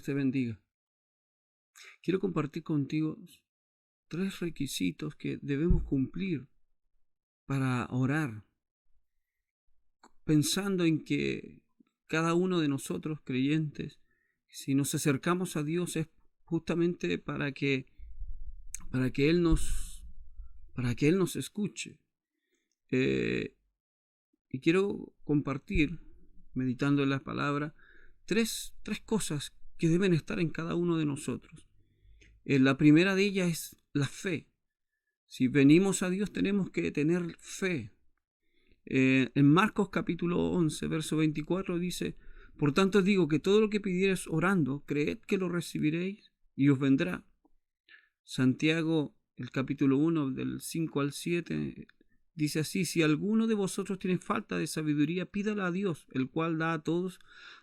Dios te bendiga. Quiero compartir contigo 3 requisitos que debemos cumplir para orar, pensando en que cada uno de nosotros creyentes, si nos acercamos a Dios es justamente para que Él nos, para que Él nos escuche. Y quiero compartir, meditando en la palabra, tres cosas que deben estar en cada uno de nosotros. La primera de ellas es la fe. Si venimos a Dios tenemos que tener fe. En Marcos capítulo 11, verso 24 dice: por tanto digo que todo lo que pidiereis orando, creed que lo recibiréis y os vendrá. Santiago, el capítulo 1, del 5 al 7, dice así: si alguno de vosotros tiene falta de sabiduría, pídala a Dios, el cual da a todos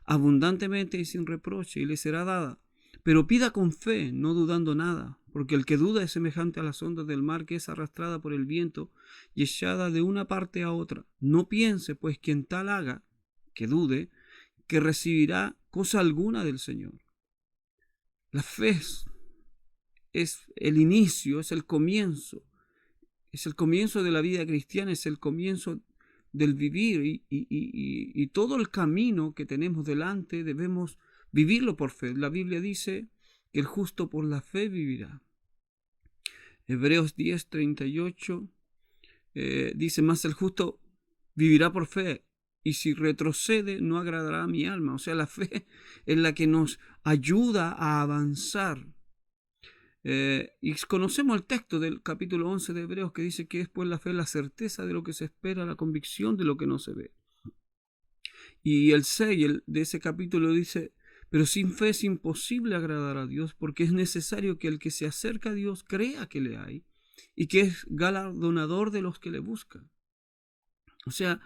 abundantemente y sin reproche, y le será dada. Pero pida con fe, no dudando nada, porque el que duda es semejante a las ondas del mar, que es arrastrada por el viento y echada de una parte a otra. No piense, pues, quien tal haga, que dude, que recibirá cosa alguna del Señor. La fe es el inicio, es el comienzo de la vida cristiana, es el comienzo del vivir, y todo el camino que tenemos delante debemos vivirlo por fe. La Biblia dice que el justo por la fe vivirá. Hebreos 10, 38 dice: mas el justo vivirá por fe, y si retrocede no agradará a mi alma. O sea, la fe es la que nos ayuda a avanzar. Y conocemos el texto del capítulo 11 de Hebreos, que dice que después la fe es la certeza de lo que se espera, la convicción de lo que no se ve. Y el 6 de ese capítulo dice: pero sin fe es imposible agradar a Dios, porque es necesario que el que se acerca a Dios crea que le hay y que es galardonador de los que le buscan. O sea,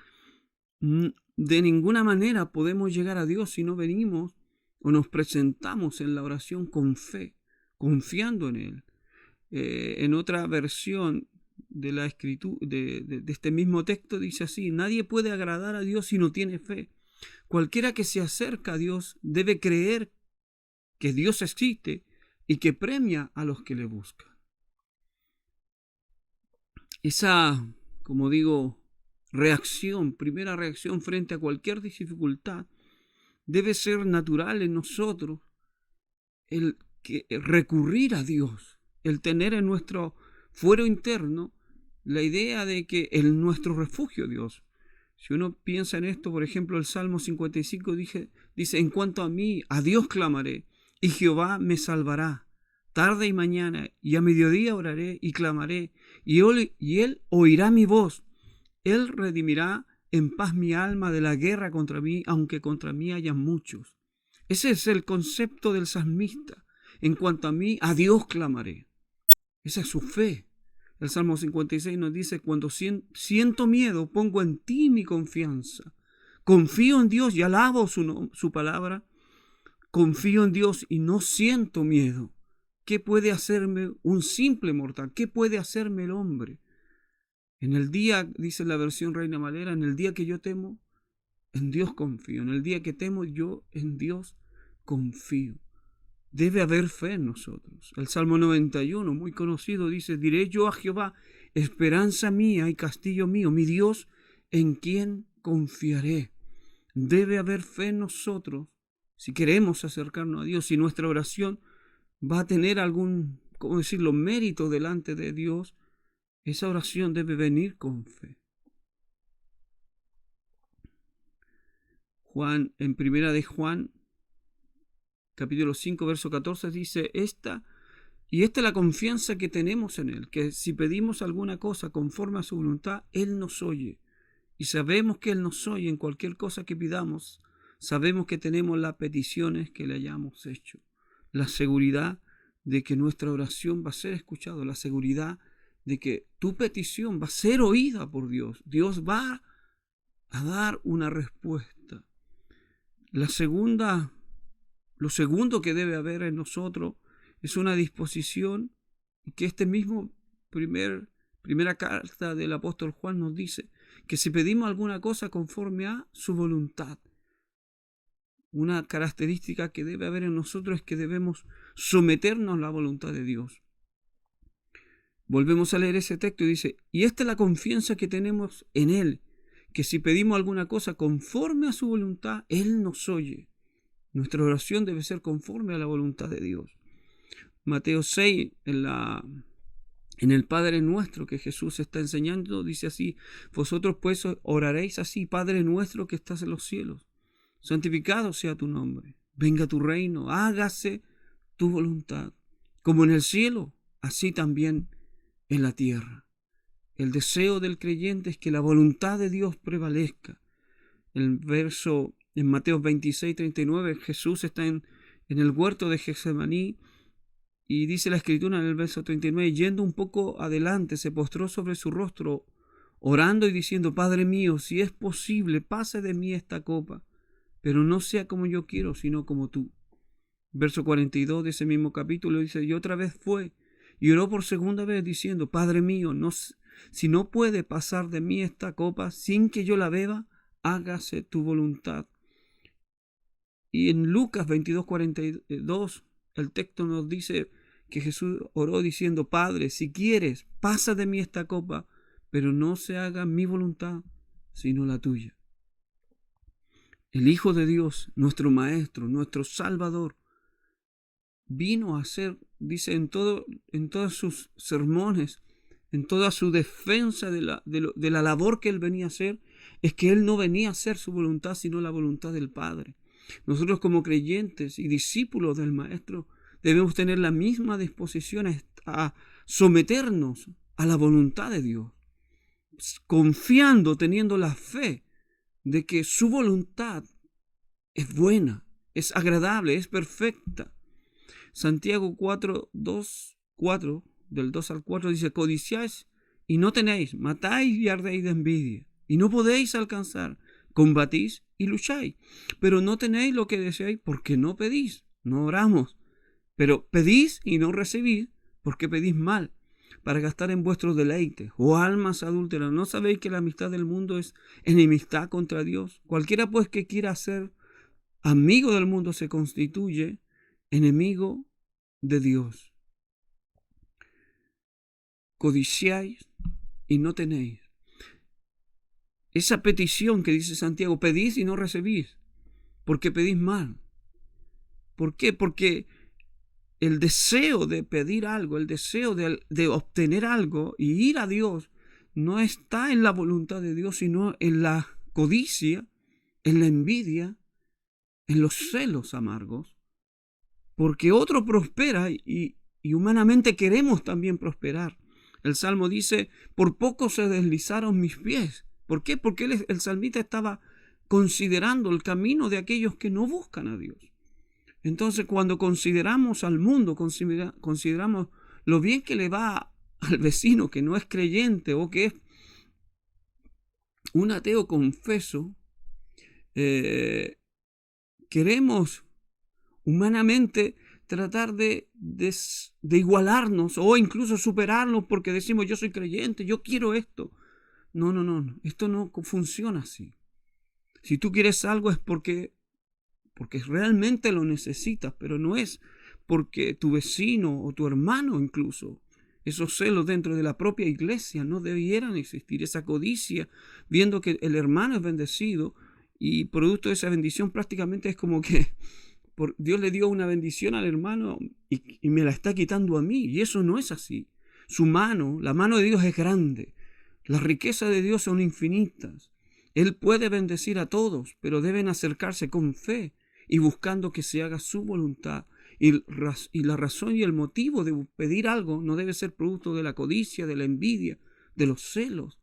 de ninguna manera podemos llegar a Dios si no venimos o nos presentamos en la oración con fe, confiando en Él. En otra versión de la escritura, de este mismo texto, dice así: nadie puede agradar a Dios si no tiene fe. Cualquiera que se acerca a Dios debe creer que Dios existe y que premia a los que le buscan. Esa, como digo, primera reacción frente a cualquier dificultad, debe ser natural en nosotros, el recurrir a Dios, el tener en nuestro fuero interno la idea de que es nuestro refugio Dios. Si uno piensa en esto, por ejemplo, el Salmo 55 dice: en cuanto a mí, a Dios clamaré, y Jehová me salvará. Tarde y mañana, y a mediodía oraré y clamaré, y él oirá mi voz. Él redimirá en paz mi alma de la guerra contra mí, aunque contra mí haya muchos. Ese es el concepto del salmista. En cuanto a mí, a Dios clamaré. Esa es su fe. El Salmo 56 nos dice: cuando siento miedo, pongo en ti mi confianza. Confío en Dios y alabo su palabra. Confío en Dios y no siento miedo. ¿Qué puede hacerme un simple mortal? ¿Qué puede hacerme el hombre? En el día, dice la versión Reina Valera, en el día que yo temo, en Dios confío. En el día que temo, yo en Dios confío. Debe haber fe en nosotros. El Salmo 91, muy conocido, dice: diré yo a Jehová, esperanza mía y castillo mío, mi Dios, en quien confiaré. Debe haber fe en nosotros si queremos acercarnos a Dios, si nuestra oración va a tener algún, ¿cómo decirlo?, mérito delante de Dios. Esa oración debe venir con fe. En primera de Juan, capítulo 5, verso 14, dice: esta es la confianza que tenemos en Él, que si pedimos alguna cosa conforme a su voluntad, Él nos oye. Y sabemos que Él nos oye en cualquier cosa que pidamos. Sabemos que tenemos las peticiones que le hayamos hecho. La seguridad de que nuestra oración va a ser escuchada, la seguridad de que tu petición va a ser oída por Dios. Dios va a dar una respuesta. Lo segundo que debe haber en nosotros es una disposición, que este mismo primera carta del apóstol Juan nos dice: que si pedimos alguna cosa conforme a su voluntad. una característica que debe haber en nosotros es que debemos someternos a la voluntad de Dios. Volvemos a leer ese texto y dice, y esta es la confianza que tenemos en Él, que si pedimos alguna cosa conforme a su voluntad, Él nos oye. Nuestra oración debe ser conforme a la voluntad de Dios. Mateo 6, en el Padre Nuestro que Jesús está enseñando, dice así, vosotros pues oraréis así, Padre nuestro que estás en los cielos, santificado sea tu nombre, venga tu reino, hágase tu voluntad, como en el cielo, así también en la tierra. El deseo del creyente es que la voluntad de Dios prevalezca. El verso en Mateo 26, 39, Jesús está en el huerto de Getsemaní y dice la escritura en el verso 39, yendo un poco adelante, se postró sobre su rostro, orando y diciendo, Padre mío, si es posible, pase de mí esta copa, pero no sea como yo quiero, sino como tú. Verso 42 de ese mismo capítulo dice, y otra vez fue, y oró por segunda vez diciendo, Padre mío, si no puede pasar de mí esta copa sin que yo la beba, hágase tu voluntad. Y en Lucas 22, 42, el texto nos dice que Jesús oró diciendo, Padre, si quieres, pasa de mí esta copa, pero no se haga mi voluntad, sino la tuya. El Hijo de Dios, nuestro Maestro, nuestro Salvador, vino a ser, dice en todos sus sermones, en toda su defensa de la labor que Él venía a hacer, es que Él no venía a hacer su voluntad, sino la voluntad del Padre. Nosotros como creyentes y discípulos del Maestro debemos tener la misma disposición a someternos a la voluntad de Dios, confiando, teniendo la fe de que su voluntad es buena, es agradable, es perfecta. Santiago 4, del 2 al 4 dice, codiciáis y no tenéis, matáis y ardéis de envidia, y no podéis alcanzar, combatís y lucháis, pero no tenéis lo que deseáis porque no pedís, no oramos, pero pedís y no recibís porque pedís mal, para gastar en vuestros deleites, oh almas adúlteras, ¿no sabéis que la amistad del mundo es enemistad contra Dios? Cualquiera pues que quiera ser amigo del mundo se constituye enemigo de Dios. Codiciáis y no tenéis. Esa petición que dice Santiago, pedís y no recibís, porque pedís mal. ¿Por qué? Porque el deseo de pedir algo, el deseo de obtener algo y ir a Dios, no está en la voluntad de Dios, sino en la codicia, en la envidia, en los celos amargos. Porque otro prospera y humanamente queremos también prosperar. El Salmo dice, por poco se deslizaron mis pies. ¿Por qué? Porque el salmista estaba considerando el camino de aquellos que no buscan a Dios. Entonces, cuando consideramos al mundo, consideramos lo bien que le va al vecino que no es creyente o que es un ateo confeso, queremos humanamente tratar de igualarnos o incluso superarnos porque decimos yo soy creyente, yo quiero esto. No, esto no funciona así. Si tú quieres algo es porque realmente lo necesitas, pero no es porque tu vecino o tu hermano incluso. Esos celos dentro de la propia iglesia no debieran existir. Esa codicia, viendo que el hermano es bendecido y producto de esa bendición prácticamente es como que Dios le dio una bendición al hermano y me la está quitando a mí. Y eso no es así. La mano de Dios es grande. Las riquezas de Dios son infinitas. Él puede bendecir a todos, pero deben acercarse con fe y buscando que se haga su voluntad. Y la razón y el motivo de pedir algo no debe ser producto de la codicia, de la envidia, de los celos,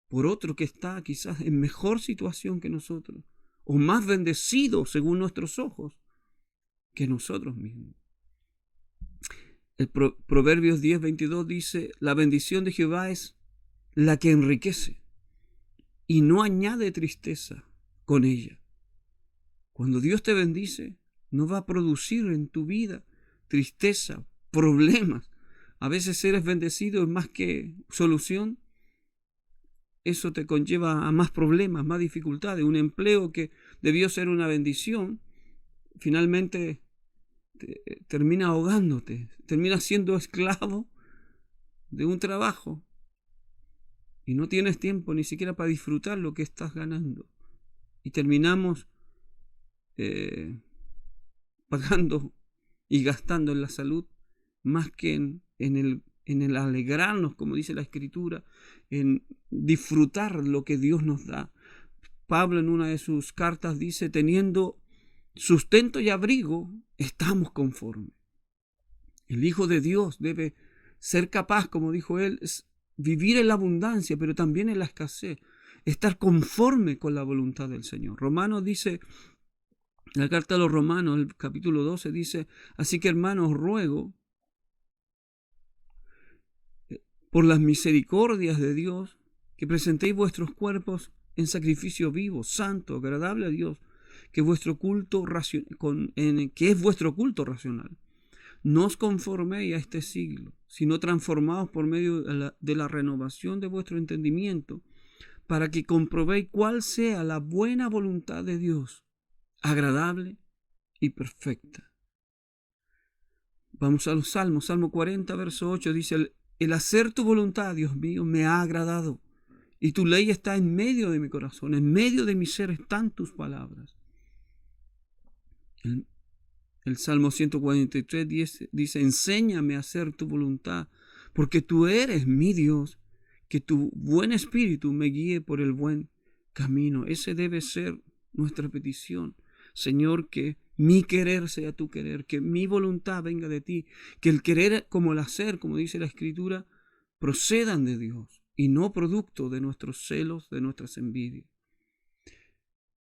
por otro que está quizás en mejor situación que nosotros, o más bendecido según nuestros ojos que nosotros mismos. El Proverbios 10:22 dice, la bendición de Jehová es la que enriquece y no añade tristeza con ella. Cuando Dios te bendice, no va a producir en tu vida tristeza, problemas. A veces eres bendecido, es más que solución. Eso te conlleva a más problemas, más dificultades. Un empleo que debió ser una bendición, finalmente termina ahogándote, terminas siendo esclavo de un trabajo y no tienes tiempo ni siquiera para disfrutar lo que estás ganando. Y terminamos pagando y gastando en la salud más que en el alegrarnos, como dice la Escritura, en disfrutar lo que Dios nos da. Pablo en una de sus cartas dice, teniendo sustento y abrigo, estamos conformes. El Hijo de Dios debe ser capaz, como dijo él, vivir en la abundancia, pero también en la escasez, estar conforme con la voluntad del Señor. Romanos dice, la carta a los Romanos, el capítulo 12, dice, así que hermanos, os ruego, por las misericordias de Dios, que presentéis vuestros cuerpos en sacrificio vivo, santo, agradable a Dios, que es vuestro culto racional. No os conforméis a este siglo, sino transformaos por medio de la renovación de vuestro entendimiento, para que comprobéis cuál sea la buena voluntad de Dios, agradable y perfecta. Vamos a los Salmos. Salmo 40, verso 8 dice, el hacer tu voluntad, Dios mío, me ha agradado, y tu ley está en medio de mi corazón, en medio de mi ser están tus palabras. El Salmo 143 dice, enséñame a hacer tu voluntad, porque tú eres mi Dios, que tu buen espíritu me guíe por el buen camino. Ese debe ser nuestra petición. Señor, que mi querer sea tu querer, que mi voluntad venga de ti, que el querer como el hacer, como dice la Escritura, procedan de Dios y no producto de nuestros celos, de nuestras envidias.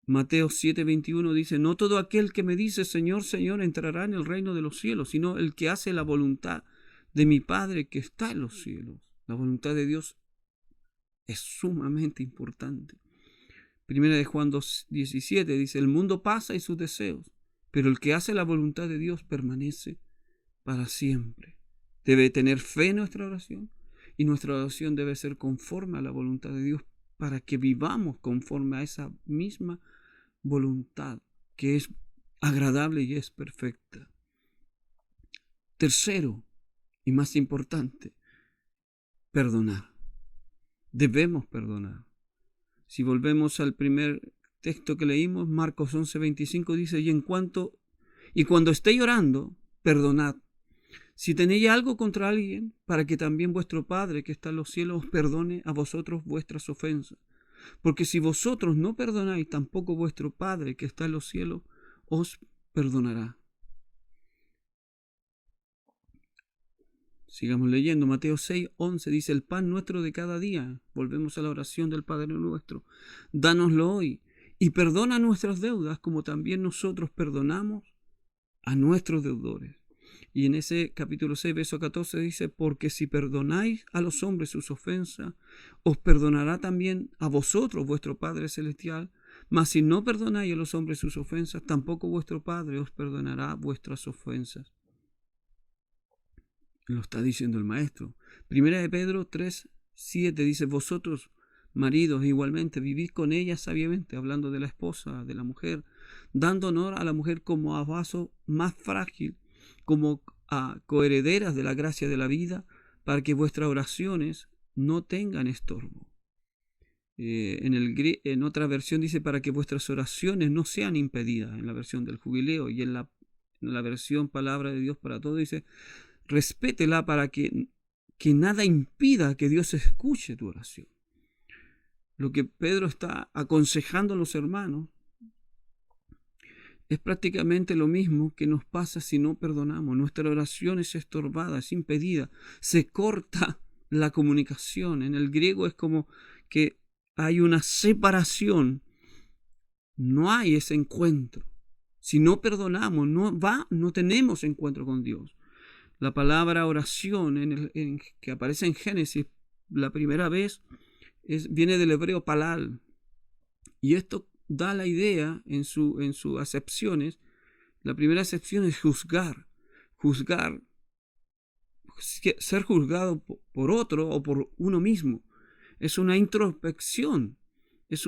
Mateo 7:21 dice, no todo aquel que me dice Señor, Señor entrará en el reino de los cielos, sino el que hace la voluntad de mi Padre que está en los cielos. La voluntad de Dios es sumamente importante. Primera de Juan 2:17 dice, el mundo pasa y sus deseos, pero el que hace la voluntad de Dios permanece para siempre. Debe tener fe en nuestra oración y nuestra oración debe ser conforme a la voluntad de Dios para que vivamos conforme a esa misma voluntad que es agradable y es perfecta. Tercero y más importante, perdonar. Debemos perdonar. Si volvemos al primer texto que leímos, Marcos 11:25 dice, y cuando estéis orando, perdonad. Si tenéis algo contra alguien, para que también vuestro Padre que está en los cielos os perdone a vosotros vuestras ofensas. Porque si vosotros no perdonáis, tampoco vuestro Padre que está en los cielos os perdonará. Sigamos leyendo. Mateo 6:11 dice, el pan nuestro de cada día. Volvemos a la oración del Padre nuestro. Dánoslo hoy y perdona nuestras deudas como también nosotros perdonamos a nuestros deudores. Y en ese capítulo 6, verso 14 dice, porque si perdonáis a los hombres sus ofensas, os perdonará también a vosotros vuestro Padre Celestial, mas si no perdonáis a los hombres sus ofensas, tampoco vuestro Padre os perdonará vuestras ofensas. Lo está diciendo el Maestro. Primera de Pedro 3:7 dice, vosotros, maridos, igualmente, vivid con ella sabiamente, hablando de la esposa, de la mujer, dando honor a la mujer como a vaso más frágil, como a coherederas de la gracia de la vida, para que vuestras oraciones no tengan estorbo. En otra versión dice, para que vuestras oraciones no sean impedidas, en la versión del Jubileo, y en la versión Palabra de Dios para Todos dice, respétela para que nada impida que Dios escuche tu oración. Lo que Pedro está aconsejando a los hermanos es prácticamente lo mismo que nos pasa si no perdonamos. Nuestra oración es estorbada, es impedida, se corta la comunicación. En el griego es como que hay una separación, no hay ese encuentro. Si no perdonamos, no tenemos encuentro con Dios. La palabra oración que aparece en Génesis la primera vez viene del hebreo palal. Y esto da la idea en sus acepciones. La primera acepción es juzgar. Juzgar, ser juzgado por otro o por uno mismo. Es una introspección. Es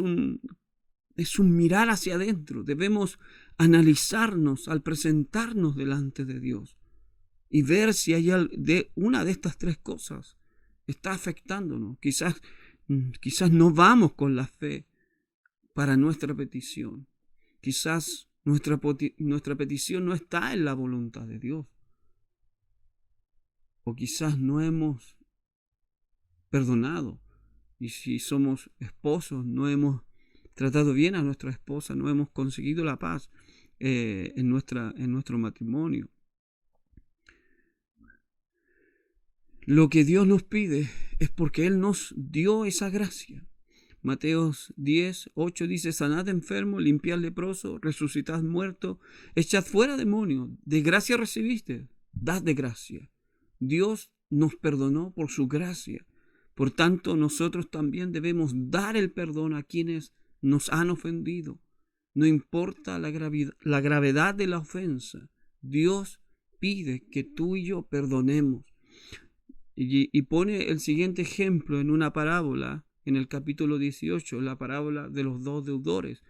es un mirar hacia adentro. Debemos analizarnos al presentarnos delante de Dios y ver si hay una de estas tres cosas está afectándonos. Quizás no vamos con la fe para nuestra petición. Quizás nuestra petición no está en la voluntad de Dios. O quizás no hemos perdonado. Y si somos esposos, no hemos tratado bien a nuestra esposa, no hemos conseguido la paz en nuestro matrimonio. Lo que Dios nos pide es porque Él nos dio esa gracia. Mateos 10:8 dice: sanad enfermo, limpiad leproso, resucitad muerto, echad fuera demonios. De gracia recibiste, dad de gracia. Dios nos perdonó por su gracia. Por tanto, nosotros también debemos dar el perdón a quienes nos han ofendido. No importa la gravedad de la ofensa, Dios pide que tú y yo perdonemos. Y pone el siguiente ejemplo en una parábola, en el capítulo 18, la parábola de los dos deudores.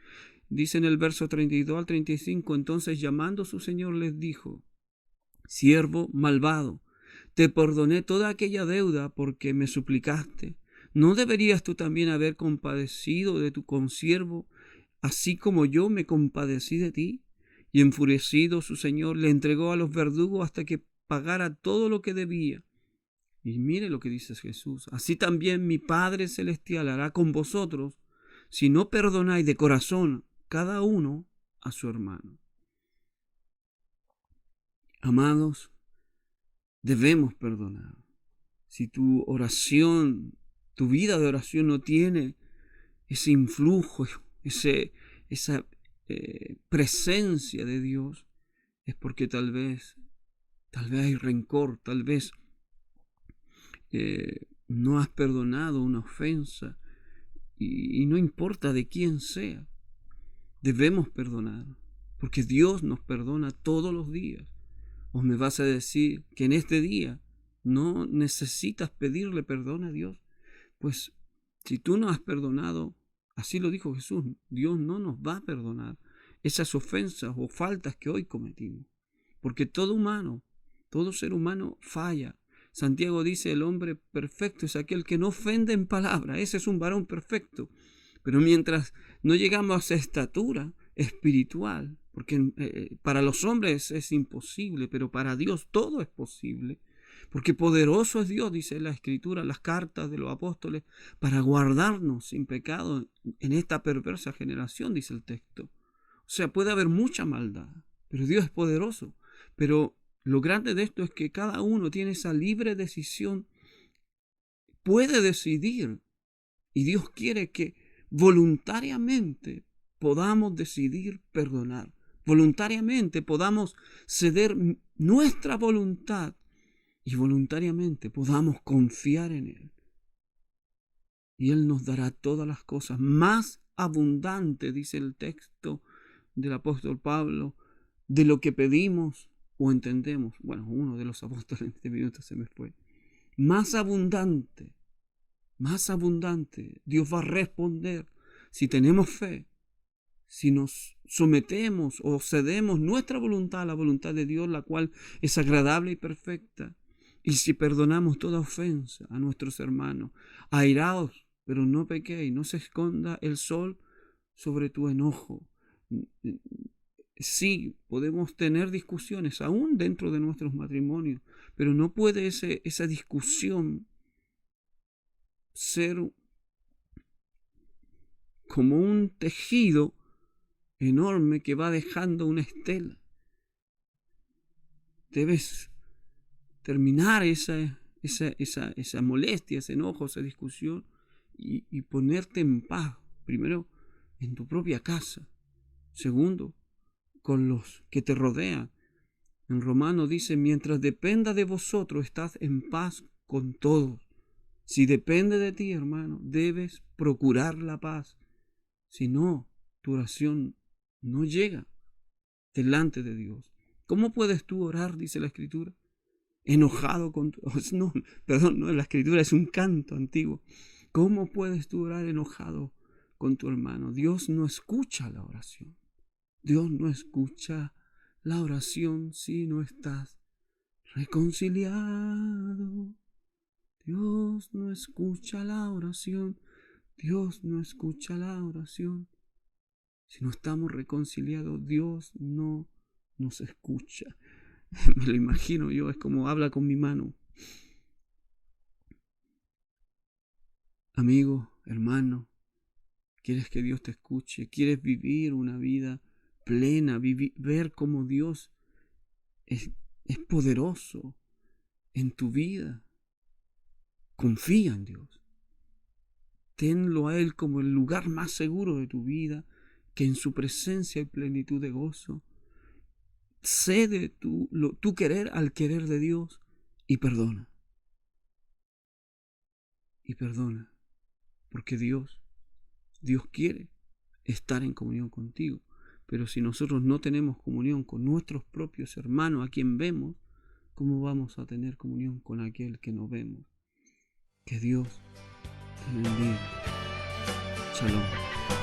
Dice en el verso 32 al 35, entonces llamando a su señor les dijo: siervo malvado, te perdoné toda aquella deuda porque me suplicaste. ¿No deberías tú también haber compadecido de tu consiervo, así como yo me compadecí de ti? Y enfurecido su señor le entregó a los verdugos hasta que pagara todo lo que debía. Y mire lo que dice Jesús: así también mi Padre Celestial hará con vosotros si no perdonáis de corazón cada uno a su hermano. Amados, debemos perdonar. Si tu oración, tu vida de oración no tiene ese influjo, esa presencia de Dios, es porque tal vez hay rencor, tal vez no has perdonado una ofensa, y no importa de quién sea, debemos perdonar, porque Dios nos perdona todos los días. ¿O me vas a decir que en este día no necesitas pedirle perdón a Dios? Pues si tú no has perdonado, así lo dijo Jesús, Dios no nos va a perdonar esas ofensas o faltas que hoy cometimos, porque todo ser humano falla. Santiago dice: el hombre perfecto es aquel que no ofende en palabra. Ese es un varón perfecto. Pero mientras no llegamos a esa estatura espiritual, porque para los hombres es imposible, pero para Dios todo es posible, porque poderoso es Dios, dice la Escritura, las cartas de los apóstoles, para guardarnos sin pecado en esta perversa generación, dice el texto. O sea, puede haber mucha maldad, pero Dios es poderoso. Pero lo grande de esto es que cada uno tiene esa libre decisión, puede decidir, y Dios quiere que voluntariamente podamos decidir perdonar, voluntariamente podamos ceder nuestra voluntad y voluntariamente podamos confiar en Él. Y Él nos dará todas las cosas más abundante, dice el texto del apóstol Pablo, de lo que pedimos o entendemos. Bueno, uno de los apóstoles en este minuto se me fue. Más abundante. Dios va a responder si tenemos fe, si nos sometemos o cedemos nuestra voluntad a la voluntad de Dios, la cual es agradable y perfecta, y si perdonamos toda ofensa a nuestros hermanos. Airaos, pero no pequéis, no se esconda el sol sobre tu enojo. Sí, podemos tener discusiones aún dentro de nuestros matrimonios, pero no puede esa discusión ser como un tejido enorme que va dejando una estela. Debes terminar esa molestia, ese enojo, esa discusión y ponerte en paz. Primero, en tu propia casa. Segundo, con los que te rodean. En Romanos dice: mientras dependa de vosotros, estad en paz con todos. Si depende de ti, hermano, debes procurar la paz. Si no, tu oración no llega delante de Dios. ¿Cómo puedes tú orar? Dice la Escritura. Enojado con... No, la Escritura es un canto antiguo. ¿Cómo puedes tú orar enojado con tu hermano. Dios no escucha la oración. Dios no escucha la oración si no estás reconciliado. Dios no escucha la oración. Dios no escucha la oración. Si no estamos reconciliados, Dios no nos escucha. Me lo imagino yo, es como habla con mi mano. Amigo, hermano, ¿quieres que Dios te escuche? ¿Quieres vivir una vida plena? Ver cómo Dios es poderoso en tu vida. Confía en Dios. Tenlo a Él como el lugar más seguro de tu vida, que en su presencia hay plenitud de gozo. Cede tu querer al querer de Dios y perdona. Y perdona, porque Dios quiere estar en comunión contigo. Pero si nosotros no tenemos comunión con nuestros propios hermanos, a quien vemos, ¿cómo vamos a tener comunión con aquel que no vemos? Que Dios te bendiga. Shalom.